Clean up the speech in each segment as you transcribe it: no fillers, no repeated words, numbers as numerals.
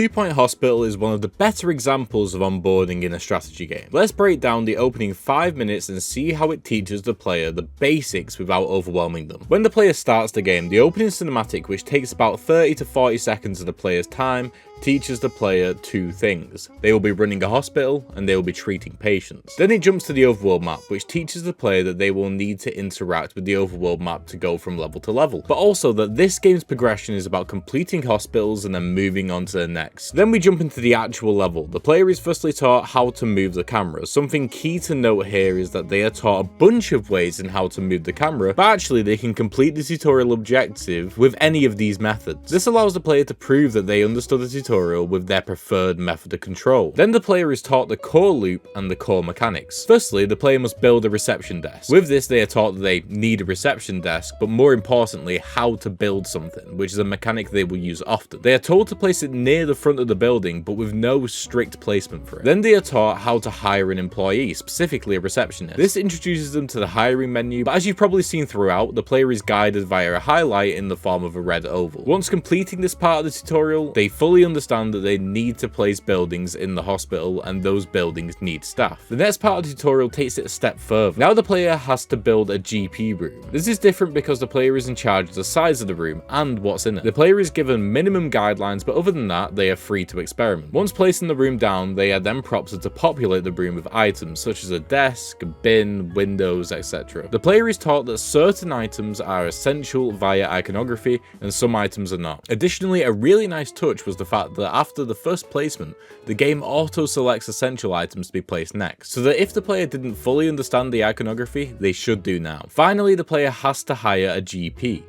2 Point Hospital is one of the better examples of onboarding in a strategy game. Let's break down the opening 5 minutes and see how it teaches the player the basics without overwhelming them. When the player starts the game, the opening cinematic, which takes about 30 to 40 seconds of the player's time, teaches the player 2 things. They will be running a hospital and they will be treating patients. Then it jumps to the overworld map, which teaches the player that they will need to interact with the overworld map to go from level to level, but also that this game's progression is about completing hospitals and then moving on to the next. Then we jump into the actual level. The player is firstly taught how to move the camera. Something key to note here is that they are taught a bunch of ways in how to move the camera, but actually they can complete the tutorial objective with any of these methods. This allows the player to prove that they understood the tutorial with their preferred method of control. Then the player is taught the core loop and the core mechanics. Firstly, the player must build a reception desk. With this, they are taught that they need a reception desk, but more importantly, how to build something, which is a mechanic they will use often. They are told to place it near the front of the building, but with no strict placement for it. Then they are taught how to hire an employee, specifically a receptionist. This introduces them to the hiring menu, but as you've probably seen throughout, the player is guided via a highlight in the form of a red oval. Once completing this part of the tutorial, they fully understand that they need to place buildings in the hospital and those buildings need staff. The next part of the tutorial takes it a step further. Now the player has to build a GP room. This is different because the player is in charge of the size of the room and what's in it. The player is given minimum guidelines, but other than that, they are free to experiment. Once placing the room down, they are then prompted to populate the room with items such as a desk, a bin, windows, etc. The player is taught that certain items are essential via iconography and some items are not. Additionally, a really nice touch was the fact that after the first placement, the game auto selects essential items to be placed next, so that if the player didn't fully understand the iconography, they should do now. Finally, the player has to hire a GP.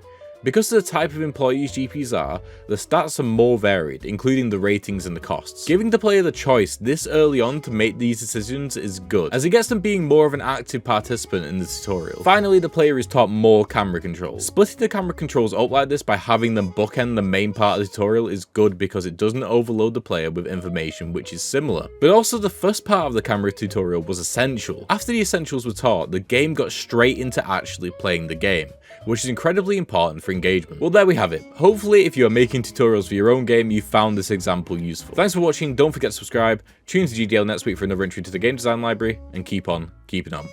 Because of the type of employees GPs are, the stats are more varied, including the ratings and the costs. Giving the player the choice this early on to make these decisions is good, as it gets them being more of an active participant in the tutorial. Finally, the player is taught more camera controls. Splitting the camera controls up like this by having them bookend the main part of the tutorial is good because it doesn't overload the player with information which is similar. But also the first part of the camera tutorial was essential. After the essentials were taught, the game got straight into actually playing the game, which is incredibly important for engagement. Well, there we have it. Hopefully, if you are making tutorials for your own game, you found this example useful. Thanks for watching. Don't forget to subscribe. Tune in to GDL next week for another entry to the game design library, and keep on keeping on.